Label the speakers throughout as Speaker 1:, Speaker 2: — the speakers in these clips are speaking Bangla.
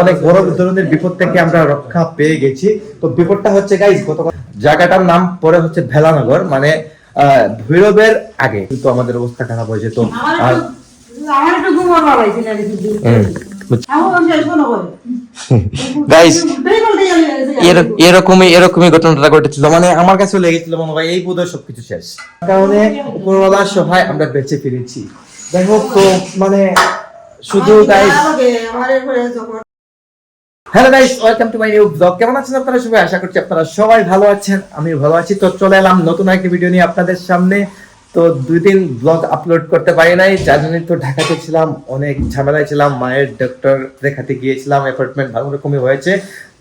Speaker 1: অনেক বড় ধরনের বিপদ থেকে আমরা রক্ষা পেয়ে গেছি। তো বিপদটা হচ্ছে গাইস, গতকাল জায়গাটার নাম পরে হচ্ছে ভেলানগর, মানে ভৈরবের আগে, কিন্তু আমাদের অবস্থা খারাপ হয়ে যেত। আর গাইস এরকমই ঘটনাটা ঘটেছিল, মানে আমার কাছে লেগেছিল মনে হয় এই বোধহয় সবকিছু শেষ, কারণে উপরওয়ালার সহায় আমরা বেঁচে ফিরেছি। যাই হোক, তো মানে শুধু guys, hello guys, welcome to my new blog. কেমন আছেন আপনারা সবাই? আশা করছি আপনারা সবাই ভালো আছেন, আমি ভালো আছি। তো চলে এলাম নতুন একটা ভিডিও নিয়ে আপনাদের সামনে। তো 2 দিন ব্লগ আপলোড করতে পারি নাই, যার জন্য তো ঢাকাতে ছিলাম, অনেক ঝামেলায় ছিলাম। মায়ের ডক্টর দেখাতে গিয়েছিলাম, অ্যাপয়েন্টমেন্ট ভালো রকমই হয়েছে,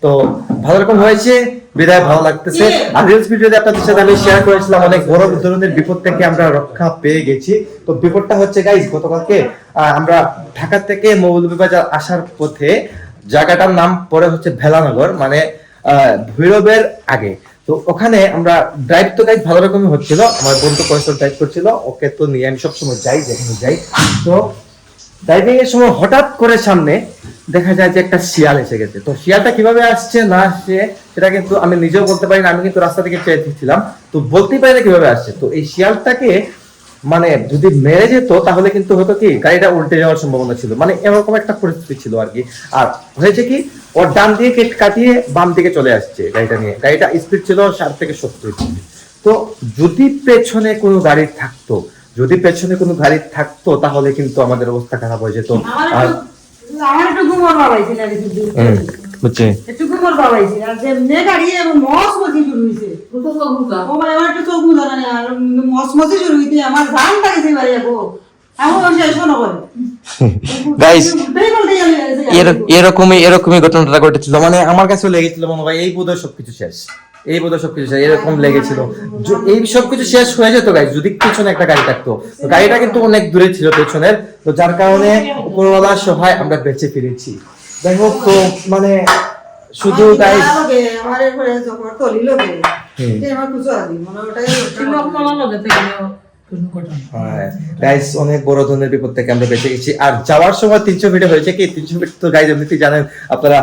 Speaker 1: তো ভালো রকম হয়েছে, বিদায় ভালো লাগতেছে। আর রিলস ভিডিওতে আপনাদের সাথে আমি শেয়ার করেছিলাম অনেক বড় ধরনের বিপদ থেকে আমরা রক্ষা পেয়ে গেছি। তো বিপদটা হচ্ছে গাইস, গতকালকে আমরা ঢাকা থেকে মৌলভীবাজার আসার পথে, জায়গাটার নাম পরে হচ্ছে ভেলানগর, মানে ভৈরবের আগে। তো ওখানে আমরা ড্রাইভ তো গাইজ ভালো রকমই হচ্ছিল, আমার বন্ধু কয়েকজন ড্রাইভ করছিল, ওকে তো নিয়ে আমি সবসময় যাই, যেখানে যাই। তো ড্রাইভিং এর সময় হঠাৎ করে সামনে দেখা যায় যে একটা শিয়াল এসে গেছে। তো শিয়ালটা কিভাবে আসছে না আসছে সেটা কিন্তু আমি নিজেও বলতে পারি না, আমি কিন্তু রাস্তা থেকে চেয়েছিলাম, তো বলতেই পারি না কিভাবে আসছে। তো এই শিয়ালটাকে মানে যদি মেরে যেত তাহলে কিন্তু হতো কি, গাড়িটা উল্টে যাওয়ার সম্ভাবনা ছিল, মানে এরকম একটা পরিস্থিতি ছিল আর কি। আর হয়েছে কি, ওর ডান দিয়ে কাটিয়ে বাম দিকে চলে আসছে গাড়িটা নিয়ে। গাড়িটা স্পিড ছিল 60 থেকে 70। তো যদি পেছনে কোনো গাড়ি থাকতো, তাহলে কিন্তু আমাদের অবস্থা খারাপ হয়ে যেত। আর আমার একটু ঘুমার বাবাইছিল আর কি, বুঝছে একটু ঘুমার বাবাইছিল, আর যে নে গাড়ি এবং মসমতি শুরু হইছে, কত চোখমুখা ও মানে আমার একটু চোখমুখা না, আর মসমতি শুরু হইতে আমার জান লাগিছে বাড়ি যাবো। এরকমই ঘটনাটা ঘটেছিল, মানে আমার কাছে লেগেছিল মনে হয় এই বোধহয় সবকিছু শেষ, এরকম লেগেছিল। এই সবকিছু শেষ হয়ে যেত গাইস যদি পেছনে একটা গাড়ি থাকতো। গাড়িটা কিন্তু অনেক দূরে ছিল পেছনের, তো যার কারণে উপরওয়ালার সহায় আমরা বেঁচে ফিরেছি। যাই হোক, তো মানে শুধু গাইস গাইস অনেক বড় ধরনের বিপদ থেকে আমরা বেঁচে গেছি। আর যাওয়ার সময় 300 ফিটে হয়েছে কি, 300 ফিট তো গাইজ এমনিতেই জানেন আপনারা,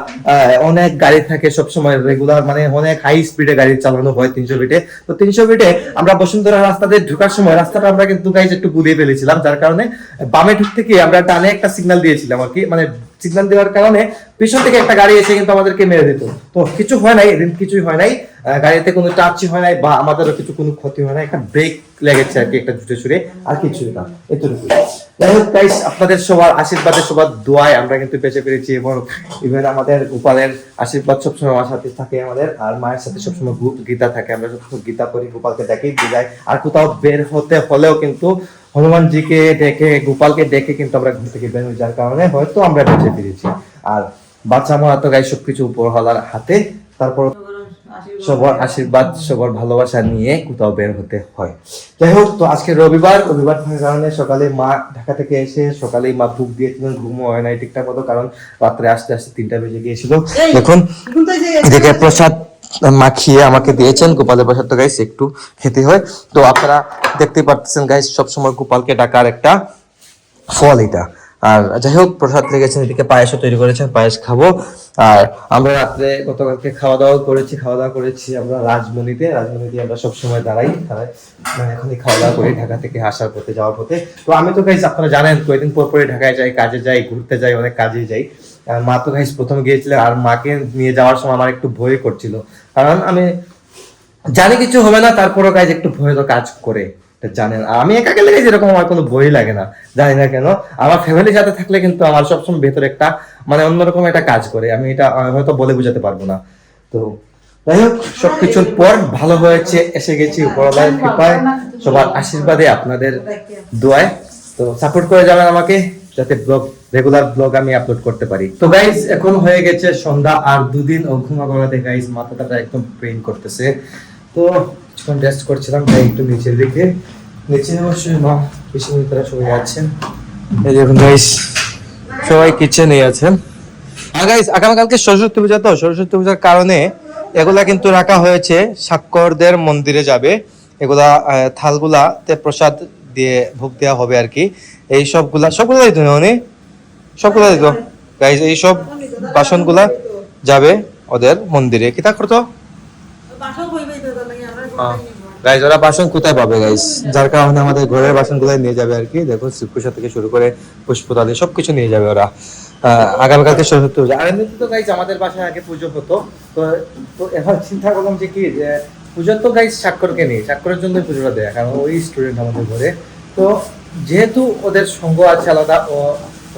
Speaker 1: অনেক গাড়ি থাকে সবসময় রেগুলার, মানে অনেক হাই স্পিডে গাড়ি চালানো হয় 300 ফিটে। তো 300 ফিটে আমরা বসুন্ধরা রাস্তাতে ঢোকার সময় রাস্তাটা আমরা কিন্তু গাইজ একটু গুলিয়ে ফেলেছিলাম, যার কারণে বামে ঢুকতে গিয়ে আমরা ডানে একটা সিগন্যাল দিয়েছিলাম আর কি, মানে সিগন্যাল দেওয়ার কারণে পিছন থেকে একটা গাড়ি এসে কিন্তু আমাদেরকে মেরে দিত। তো কিছুই হয় নাই, গাড়িতে কোনো টাচই হয় নাই, বা আমাদেরও কোনো ক্ষতি হয় নাই, একটা ব্রেক লেগেছে আর কি, একটা জুটে ছুড়ে, আর কিছুই না, এতটুকু। যাই হোক গাইস, আপনাদের সবার আশীর্বাদে, সবার দোয়ায় আমরা কিন্তু বেঁচে পেরেছি, এবং ইভেন আমাদের গোপালের আশীর্বাদ সবসময় আমার সাথে থাকে আমাদের, আর মায়ের সাথে সবসময় গীতা থাকে, আমরা সবসময় গীতা পড়ি, গোপালকে দেখেই বিদায়। আর কোথাও বের হতে হলেও কিন্তু হনুমানজিকে ডেকে, গোপালকে ডেকে কিন্তু আমরা ঘুম থেকে বের হই, যার কারণে হয়তো আমরা বেঁচে ফিরেছি। আর বাচ্চা মা তো গাইস সবকিছু উপরওয়ালার হাতে, তারপর সবার আশীর্বাদ, সবার ভালোবাসা নিয়ে কোথাও বের হতে হয়। যাই হোক, তো আজকে রবিবার থাকার কারণে সকালে মা ঢাকা থেকে এসে সকালেই মা ভুক দিয়েছিলেন, ঘুমও হয় নাই ঠিকঠাক মতো, কারণ রাত্রে আসতে 3টা বেজে গিয়েছিল। দেখুন এদিকে প্রসাদ মাখিয়ে আমাকে দিয়েছেন, গোপালের প্রসাদ তো গাইস একটু খেতে হয়। তো আপনারা দেখতে পাচ্ছেন গাইস, সবসময় গোপালকে ডাকার একটা ফল এটা। আর যাই হোক, প্রসাদ লেগেছেন, এদিকে পায়েসও তৈরি করেছেন, পায়েস খাবো। আর আমরা রাত্রে গতকালকে খাওয়া দাওয়া করেছি আমরা রাজমণিতে আমরা সবসময় দাঁড়াই, মানে এখনই খাওয়া দাওয়া করি ঢাকা থেকে আসার পথে, যাওয়ার পথে। তো আমি তো গাইস আপনারা জানেন কয়েকদিন পর পরে ঢাকায় যাই, কাজে যাই, ঘুরতে যাই, অনেক কাজে যাই। মা তো গাইস প্রথম গিয়েছিল, আর মাকে নিয়ে যাওয়ার সময় আমার একটু ভয় করছিল, কারণ আমি জানি কিছু হবে না, তারপরও গাইস একটু ভয় তো কাজ করে, জানেন। আমি একা গেলে যেরকম আমার কোনো বই লাগে না, জানি না কেন। আমার ফ্যামিলির সাথে থাকলে কিন্তু আমার সবসময় ভেতরে একটা মানে অন্যরকম একটা কাজ করে, আমি এটা হয়তো বলে বোঝাতে পারবো না। তো যাই হোক, সবকিছুর পর ভালো হয়েছে, এসে গেছি উপরওয়ালার কৃপায়, সবার আশীর্বাদে, আপনাদের দোয়ায়। তো সাপোর্ট করে যাবেন আমাকে, যাতে রেগুলার ব্লগ আমি আপলোড করতে পারি। তো গাইস এখন হয়ে গেছে সন্ধ্যা, আর 2 দিন ঘুমা করাতে গাইস মাথাটা একদম পেইন করতেছে। তো কিছুক্ষণ রেস্ট করছিলাম, তাই একটু নিচের দিকে, নিচে অবশ্যই মা পিছনে সবাই আছেন, এই দেখুন গাইস সবাই কিচেনে আছেন। আর গাইস আগামীকালকে সরস্বতী পূজা, তো সরস্বতী পূজার কারণে এগুলা কিন্তু রাখা হয়েছে, স্বাক্ষরদের মন্দিরে যাবে এগুলা, থালগুলাতে প্রসাদ দিয়ে ভোগ দেওয়া হবে আর কি। এই সবগুলাই তো উনি সবগুলা দিত গাইস, এই সব বাসনগুলা যাবে ওদের মন্দিরে। কি তা করতো গাইজ, ওরা বাসন কোথায় পাবে গাইজ, যার কারণে আমাদের ঘরের বাসনগুলাই নিয়ে যাবে আর কি। দেখো শিবকুশা থেকে শুরু করে পুষ্পতালি সবকিছু নিয়ে যাবে ওরা। আগামীকালকে সরস্বতী পূজা। আর এমনিতে তো গাইজ আমাদের বাসায় আগে পুজো হতো, তো তো এবার চিন্তা করলাম যে কি যে পুজোর তো গাইজ স্বাক্ষরকে নেই, স্বাক্ষরের জন্য পুজোটা দেয়, কারণ ওই স্টুডেন্ট আমাদের ঘরে। তো যেহেতু ওদের সঙ্গ আছে আলাদা,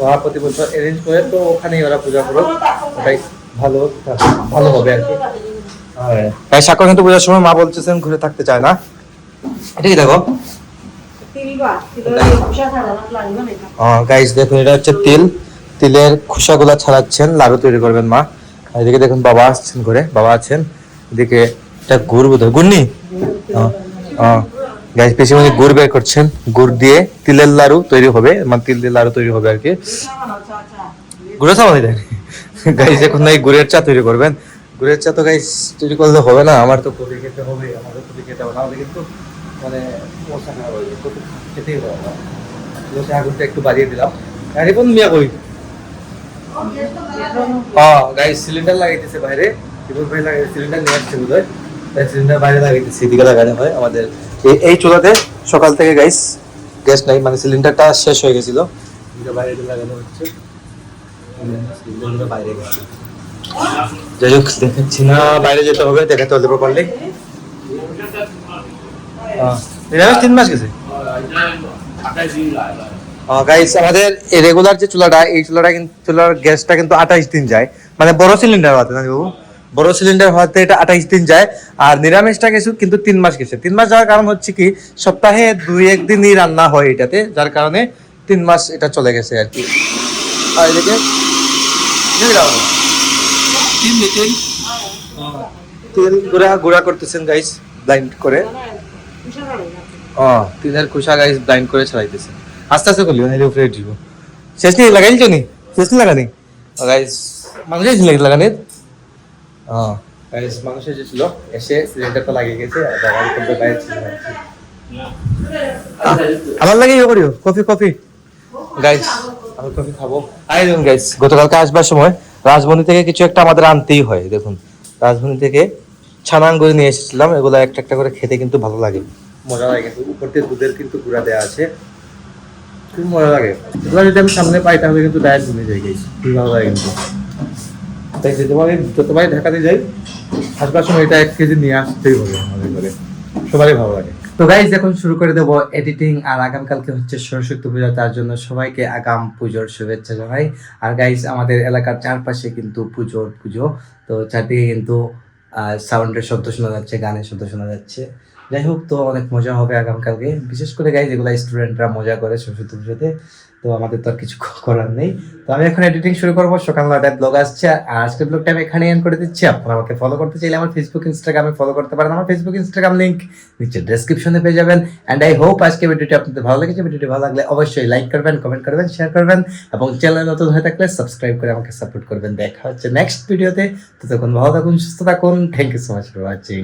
Speaker 1: ওরা প্রতি বছর অ্যারেঞ্জ করে, তো ওখানেই ওরা পূজা করো, ওটাই ভালো ভালো হবে আর কি। তাই স্বাক্ষর কিন্তু পূজার সময় মা বলতেছেন ঘুরে থাকতে চায় না। এটা কি দেখো গাইস, দেখুন এটা হচ্ছে তিলের খোসাগুলা ছাড়াচ্ছেন, লাড়ু তৈরি করবেন মা। এদিকে দেখুন বাবা আসছেন ঘরে, বাবা আছেন এদিকে। এটা গুড় বোধ হয়, গুড় নি গাইস, পিছিয়ে গুড় বের করছেন, গুড় দিয়ে তিলের লাড়ু তৈরি হবে, মানে তিল দিয়ে লাড়ু তৈরি হবে আর কি। গুড়ের চা দেন গাইস, এখন এই গুড়ের চা তৈরি করবেন। গুড়ের চা তো গাইস তৈরি করলে হবে না, আমার তো কফি খেতে হবে, আমাদের কফি খেতে হবে, নাহলে কিন্তু মানে মশা খাওয়া হয়ে যাবে, খেতেই হবে না। আগুনটা একটু বাড়িয়ে দিলাম। আর এখন মিয়া কই গাইস, সিলিন্ডার লাগাইতেছে বাইরে, বিপুল ভাই লাগাই সিলিন্ডার নিয়ে আসছে বোধহয়, তাই সিলিন্ডার বাইরে লাগাইতেছে, এদিকে লাগানো হয় আমাদের এই চুলাতে। সকাল থেকে গাইস গ্যাস নাই, মানে সিলিন্ডারটা শেষ হয়ে গেছিল, বাইরে লাগানো হচ্ছে, সিলিন্ডারটা বাইরে গেছে। যাই হোক, দেখাচ্ছি না, বাইরে যেতে হবে, দেখাতে হলে প্রপারলি। 3 মাস গেছে গাইস। আমাদের রেগুলার যে চুলাটা, এই চুলাটা কিন্তু চুলার গ্যাসটা কিন্তু 28 দিন যায়, মানে বড় সিলিন্ডার হতে না বাবু, বড় সিলিন্ডার হতে এটা 28 দিন যায়। আর নিরামিষটা গেছে কিন্তু 3 মাস গেছে। 3 মাস যাওয়ার কারণ হচ্ছে কি, সপ্তাহে 2-1 দিনই রান্না হয় এটাতে, যার কারণে 3 মাস এটা চলে গেছে আর কি। আর এদিকে তেল গুঁড়া করতেছেন গাইস, ব্লাইন্ড করে। তিলের খোসা গাইস ব্লাইন্ড করে ছড়াইতেছেন, আস্তে আস্তে করলি না, উপরে দিব। শেষ নেই লাগাইছো নি, শেষ নেই লাগানি গাইস, মানুষের ছিল লাগানি। গাইস মানুষ এসেছিল, এসে সিলিন্ডারটা লাগিয়ে গেছে, আর বাবার কিন্তু গাইস আমার লাগে ইয়ে করিও কফি গাইস, আমি কফি খাবো। আই দেখুন গাইস, গতকালকে আসবার সময় রাজবনি থেকে কিছু একটা আমাদের আনতেই হয়। দেখুন রাজবনি থেকে ছানাঙ্গুরি নিয়ে এসেছিলাম, এগুলো একটা একটা করে খেতে কিন্তু ভালো লাগে, মজা লাগে। কিন্তু উপর দিয়ে দুধের কিন্তু গুঁড়া দেওয়া আছে, খুব মজা লাগে। এগুলো যদি আমি সামনে পাই তাহলে কিন্তু ডায়েট জমে যায় গাইস, খুবই ভালো লাগে কিন্তু। তাই যতবারই ঢাকাতে যাই, আসবার সময় এটা 1 কেজি নিয়ে আসতেই হবে আমাদের ঘরে, সবারই ভালো লাগে। তো গাইজ এখন শুরু করে দেবো এডিটিং। আর আগামকালকে হচ্ছে সরস্বতী পূজা, তার জন্য সবাইকে আগাম পুজোর শুভেচ্ছা জানাই। আর গাইজ আমাদের এলাকার চারপাশে কিন্তু পুজো, তো চারদিকে কিন্তু সাউন্ডের শব্দ শোনা যাচ্ছে, গানের শব্দ শোনা যাচ্ছে। যাই হোক, তো অনেক মজা হবে আগামকালকে, বিশেষ করে গাইজ এগুলো স্টুডেন্টরা মজা করে সরস্বতী পুজোতে, তো আমাদের তো আর কিছু করার নেই। তো আমি এখন এডিটিং শুরু করবো, সকাল 9টায় ব্লগ আসছে। আর আজকের ব্লগটা আমি এখানে এন্ড করে দিচ্ছি। আপনারা আমাকে ফলো করতে চাইলে আমার ফেসবুক ইনস্টাগ্রামে ফলো করতে পারেন, আমার ফেসবুক ইনস্টাগ্রাম লিঙ্ক নিচে ডেসক্রিপশনে পেয়ে যাবেন। অ্যান্ড আই হোপ আজকে ভিডিওটি আপনাদের ভালো লেগেছে। ভিডিওটি ভালো লাগলে অবশ্যই লাইক করবেন, কমেন্ট করবেন, শেয়ার করবেন, এবং চ্যানেল নতুন হয়ে থাকলে সাবস্ক্রাইব করে আমাকে সাপোর্ট করবেন। দেখা হচ্ছে নেক্সট ভিডিওতে, ততক্ষণ ভালো থাকুন, সুস্থ থাকুন। Thank you so much for watching.